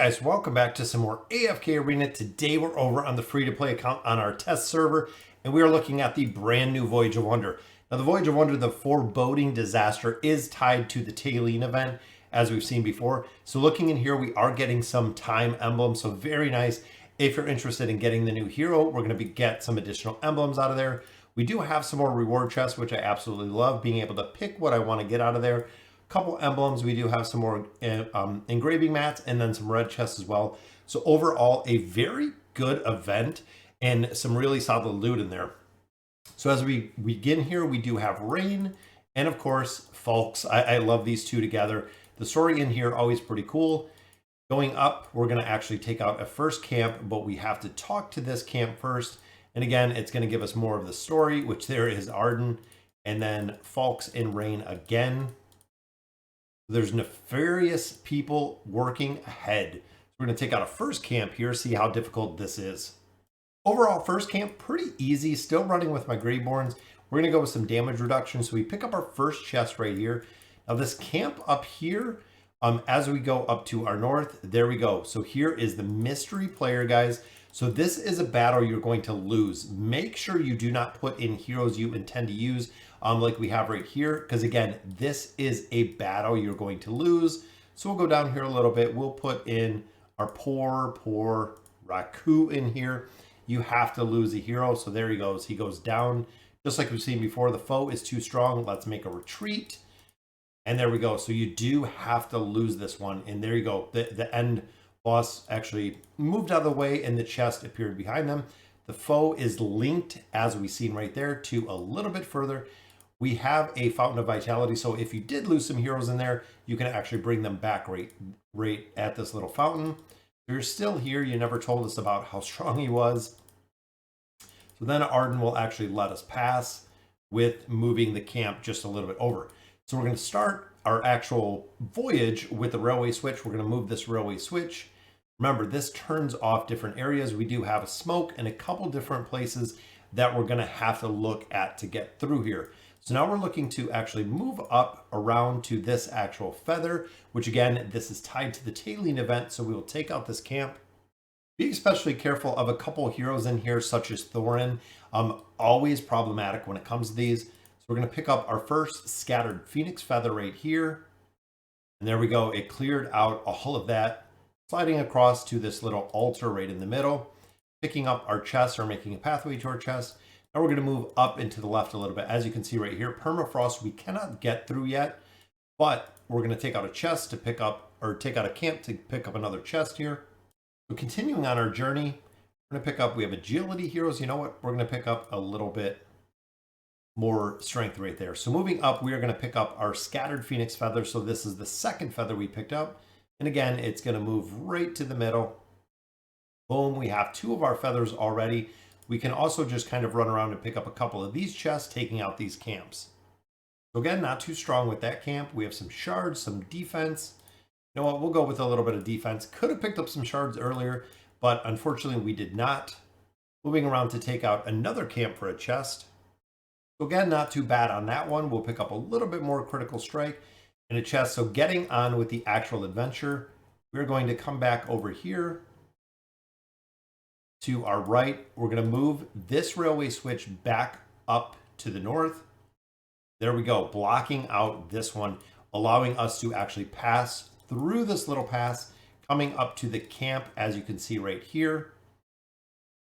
Guys, welcome back to some more AFK Arena. Today we're over on the free-to-play account on our test server, and we are looking at the brand new Voyage of Wonder. Now the Voyage of Wonder, the Foreboding disaster, is tied to the Tayleen event, as we've seen before. So looking in here, we are getting some time emblems, so very nice. If you're interested in getting the new hero, we're going to get some additional emblems out of there. We do have some more reward chests, which I absolutely love, being able to pick what I want to get out of there. Couple emblems. We do have some more engraving mats and then some red chests as well. So overall, a very good event and some really solid loot in there. So as we begin here, we do have Rain and of course Folks. I love these two together. The story in here always pretty cool. Going up, we're going to actually take out a first camp, but we have to talk to this camp first. And again, it's going to give us more of the story, which there is Arden, and then Folks and Rain again. There's nefarious people working ahead. So we're going to take out a first camp here, see how difficult this is. Overall, first camp, pretty easy. Still running with my Greyborns. We're going to go with some damage reduction. So we pick up our first chest right here. Now this camp up here, as we go up to our north, there we go. So here is the mystery player, guys. So this is a battle you're going to lose. Make sure you do not put in heroes you intend to use, like we have right here, because again, this is a battle you're going to lose. So we'll go down here a little bit. We'll put in our poor Raku in here. You have to lose a hero. So there he goes. He goes down. Just like we've seen before, the foe is too strong. Let's make a retreat. And there we go. So you do have to lose this one. And there you go. The end boss actually moved out of the way and the chest appeared behind them. The foe is linked, as we've seen right there, to a little bit further. We have a Fountain of Vitality, so if you did lose some heroes in there, you can actually bring them back right at this little fountain. You're still here. You never told us about how strong he was. So then Arden will actually let us pass with moving the camp just a little bit over. So we're going to start our actual voyage with the railway switch. We're going to move this railway switch. Remember, this turns off different areas. We do have a smoke and a couple different places that we're going to have to look at to get through here. So now we're looking to actually move up around to this actual feather, which again, this is tied to the Tayleen event. So we will take out this camp. Be especially careful of a couple of heroes in here, such as Thorin. Always problematic when it comes to these. So we're going to pick up our first scattered Phoenix feather right here. And there we go. It cleared out all of that. Sliding across to this little altar right in the middle. Picking up our chest or making a pathway to our chest. Now we're going to move up into the left a little bit. As you can see right here, permafrost we cannot get through yet, but we're going to take out a chest to pick up, or take out a camp to pick up another chest here. So continuing on our journey, we're going to pick up, we have agility heroes. You know what? We're going to pick up a little bit more strength right there. So moving up, we are going to pick up our scattered Phoenix feather. So this is the second feather we picked up. And again, it's going to move right to the middle. Boom, we have two of our feathers already. We can also just kind of run around and pick up a couple of these chests, taking out these camps. So again, not too strong with that camp. We have some shards, some defense. You know what? We'll go with a little bit of defense. Could have picked up some shards earlier, but unfortunately we did not. Moving around to take out another camp for a chest. So again, not too bad on that one. We'll pick up a little bit more critical strike and a chest. So getting on with the actual adventure, we're going to come back over here. To our right, we're going to move this railway switch back up to the north. There we go, blocking out this one, allowing us to actually pass through this little pass, coming up to the camp, as you can see right here.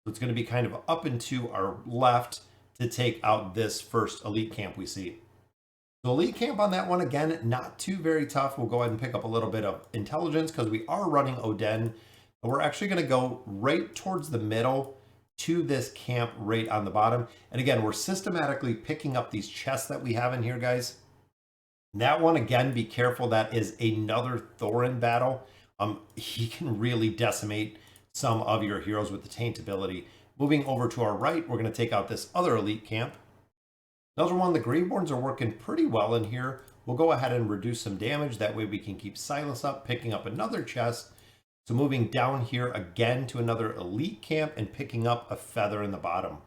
So it's going to be kind of up and to our left to take out this first elite camp we see. The elite camp on that one, again, not too very tough. We'll go ahead and pick up a little bit of intelligence because we are running Oden. We're actually going to go right towards the middle to this camp right on the bottom. And again, we're systematically picking up these chests that we have in here, guys. That one, again, be careful. That is another Thorin battle. He can really decimate some of your heroes with the taint ability. Moving over to our right, we're going to take out this other elite camp. Another one, the Greyborns are working pretty well in here. We'll go ahead and reduce some damage. That way we can keep Silas up, picking up another chest. So moving down here again to another elite camp and picking up a feather in the bottom.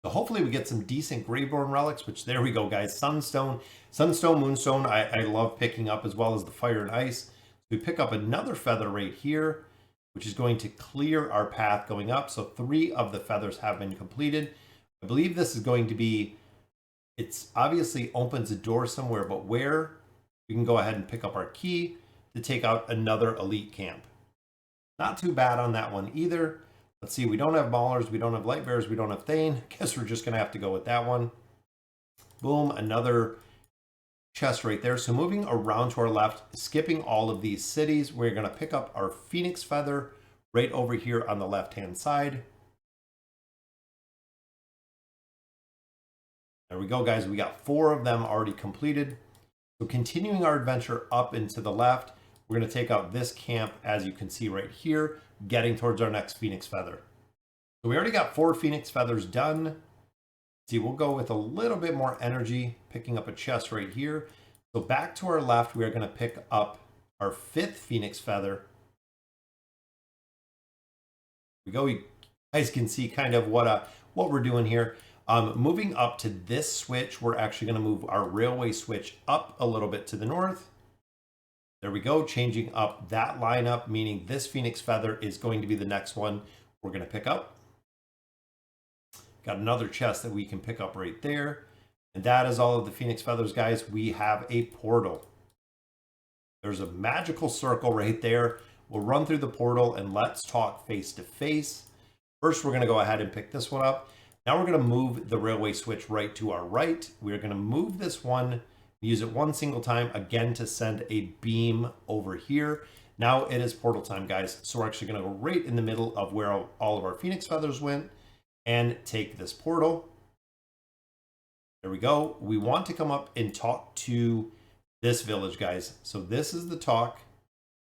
So hopefully we get some decent Greyborn relics, which there we go, guys. Sunstone, Moonstone, I love picking up, as well as the fire and ice. So we pick up another feather right here. which is going to clear our path going up. So 3 of the feathers have been completed. I believe this is going to be, it's obviously opens a door somewhere, but where? We can go ahead and pick up our key to take out another elite camp. Not too bad on that one either. Let's see, we don't have maulers, we don't have light bears, we don't have Thane. Guess we're just gonna have to go with that one. Boom, another chest right there. So moving around to our left, skipping all of these cities, we're gonna pick up our Phoenix feather right over here on the left-hand side. There we go, guys. We got 4 of them already completed. So continuing our adventure up and to the left, we're going to take out this camp, as you can see right here, getting towards our next Phoenix feather. So we already got 4 Phoenix feathers done. See, we'll go with a little bit more energy, picking up a chest right here. So back to our left, we are going to pick up our 5th Phoenix feather. We go. You guys can see kind of what we're doing here. Moving up to this switch, we're actually going to move our railway switch up a little bit to the north. There we go, changing up that lineup, meaning this Phoenix feather is going to be the next one we're going to pick up. Got another chest that we can pick up right there. And that is all of the Phoenix feathers, guys. We have a portal. There's a magical circle right there. We'll run through the portal and let's talk face to face. First, we're going to go ahead and pick this one up. Now we're going to move the railway switch right to our right. We're going to move this one, use it one single time, again, to send a beam over here. Now it is portal time, guys. So we're actually going to go right in the middle of where all of our Phoenix feathers went and take this portal. There we go. We want to come up and talk to this village, guys. So this is the talk.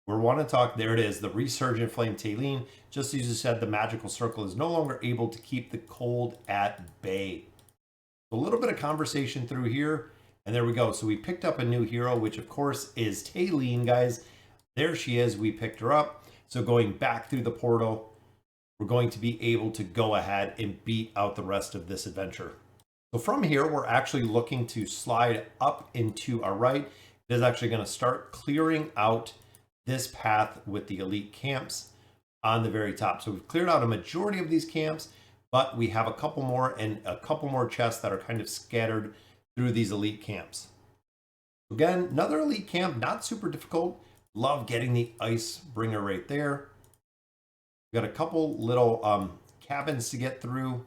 We want to talk, there it is, the resurgent flame Tayleen. Just as you said, the magical circle is no longer able to keep the cold at bay. A little bit of conversation through here, and there we go. So we picked up a new hero, which of course is Tayleen, guys. There she is, we picked her up. So going back through the portal, we're going to be able to go ahead and beat out the rest of this adventure. So from here, we're actually looking to slide up into our right. It is actually going to start clearing out this path with the elite camps on the very top. So we've cleared out a majority of these camps, but we have a couple more and a couple more chests that are kind of scattered through these elite camps. Again, another elite camp, not super difficult. Love getting the ice bringer right there. We got a couple little cabins to get through.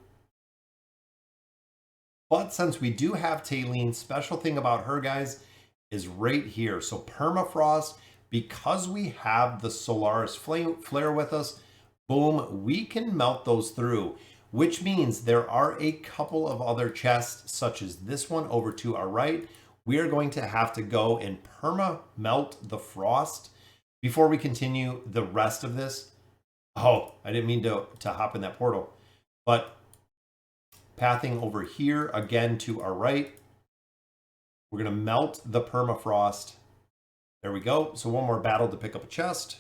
But since we do have Tayleen, special thing about her, guys, is right here. So permafrost. Because we have the Solaris Flare with us, boom, we can melt those through, which means there are a couple of other chests, such as this one over to our right. We are going to have to go and perma-melt the frost before we continue the rest of this. Oh, I didn't mean to hop in that portal. But pathing over here, again to our right, we're going to melt the permafrost. There we go. So one more battle to pick up a chest.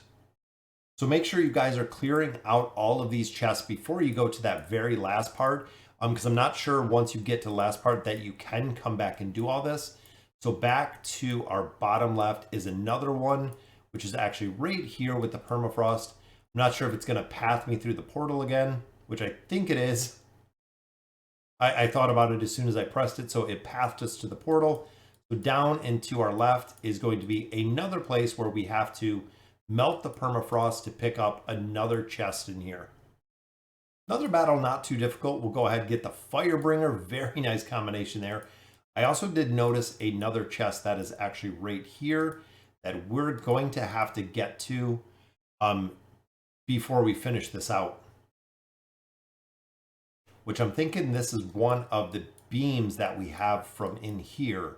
So make sure you guys are clearing out all of these chests before you go to that very last part. Because I'm not sure once you get to the last part that you can come back and do all this. So back to our bottom left is another one, which is actually right here with the permafrost. I'm not sure if it's going to path me through the portal again, which I think it is. I thought about it as soon as I pressed it, so it pathed us to the portal. So down and to our left is going to be another place where we have to melt the permafrost to pick up another chest in here. Another battle, not too difficult. We'll go ahead and get the Firebringer. Very nice combination there. I also did notice another chest that is actually right here that we're going to have to get to before we finish this out. Which I'm thinking this is one of the beams that we have from in here.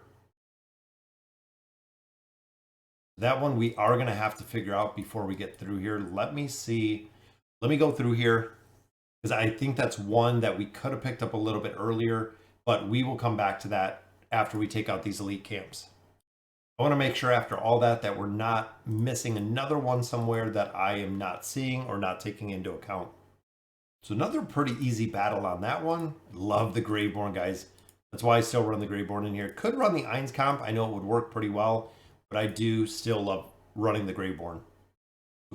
That one we are going to have to figure out before we get through here. Let me see. Let me go through here, because I think that's one that we could have picked up a little bit earlier, but we will come back to that after we take out these elite camps. I want to make sure after all that that we're not missing another one somewhere that I am not seeing or not taking into account. So another pretty easy battle on that one. Love the Graveborn, guys. That's why I still run the Graveborn in here. Could run the Einskamp. I know it would work pretty well, but I do still love running the Graveborn.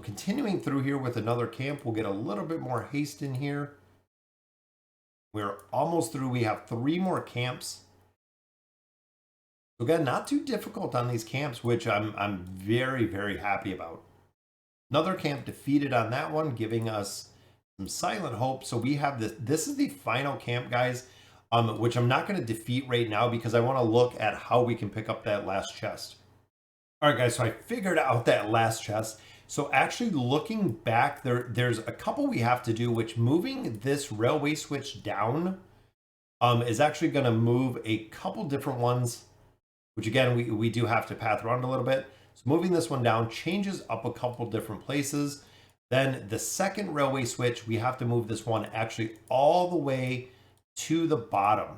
Continuing through here with another camp, we'll get a little bit more haste in here. We're almost through. We have 3 more camps. So again, not too difficult on these camps, which I'm very, very happy about. Another camp defeated on that one, giving us some silent hope. So we have this. This is the final camp, guys, which I'm not going to defeat right now because I want to look at how we can pick up that last chest. All right, guys, so I figured out that last chest. So actually looking back, there's a couple we have to do, which moving this railway switch down is actually going to move a couple different ones, which again, we do have to path around a little bit. So moving this one down changes up a couple different places. Then the second railway switch, we have to move this one actually all the way to the bottom.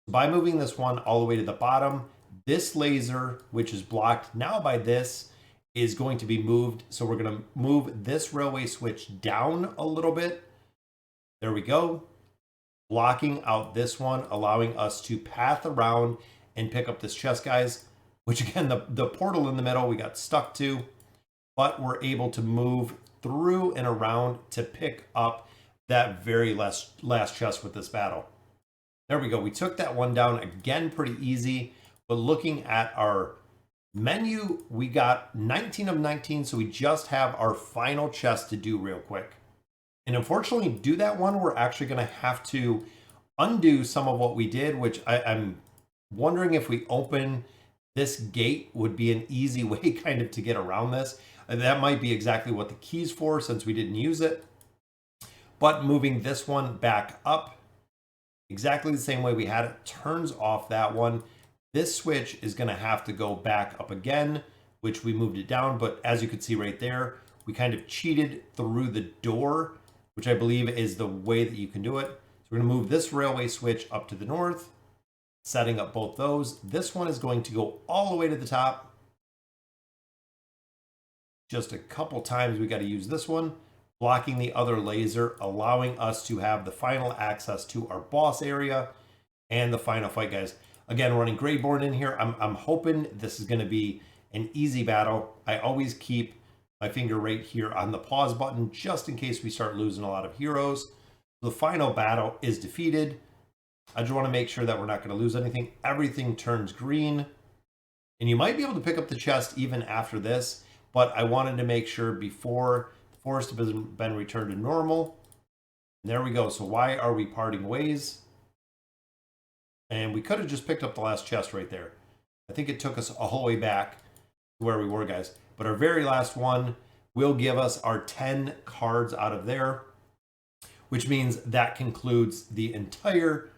By moving this one all the way to the bottom, this laser, which is blocked now by this, is going to be moved. So we're going to move this railway switch down a little bit. There we go. Blocking out this one, allowing us to path around and pick up this chest, guys, which again, the portal in the middle, we got stuck to, but we're able to move through and around to pick up that very last chest with this battle. There we go. We took that one down again, pretty easy, but looking at our menu, we got 19 of 19, so we just have our final chest to do real quick. And unfortunately, to do that one, we're actually going to have to undo some of what we did, which I'm wondering if we open this gate would be an easy way kind of to get around this. That might be exactly what the key's for since we didn't use it. But moving this one back up, exactly the same way we had it, turns off that one. This switch is going to have to go back up again, which we moved it down. But as you can see right there, we kind of cheated through the door, which I believe is the way that you can do it. So we're going to move this railway switch up to the north, setting up both those. This one is going to go all the way to the top. Just a couple times we got to use this one, blocking the other laser, allowing us to have the final access to our boss area and the final fight, guys. Again, running Greyborn in here. I'm hoping this is going to be an easy battle. I always keep my finger right here on the pause button just in case we start losing a lot of heroes. The final battle is defeated. I just want to make sure that we're not going to lose anything. Everything turns green. And you might be able to pick up the chest even after this, but I wanted to make sure before the forest has been returned to normal. And there we go. So why are we parting ways? And we could have just picked up the last chest right there. I think it took us all the way back to where we were, guys. But our very last one will give us our 10 cards out of there, which means that concludes the entire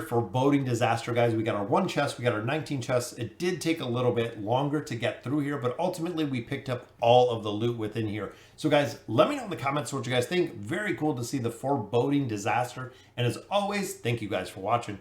Foreboding disaster, guys. We got our 1 chest, we got our 19 chests. It did take a little bit longer to get through here, but ultimately we picked up all of the loot within here. So guys, let me know in the comments what you guys think. Very cool to see the Foreboding disaster. And as always, thank you guys for watching.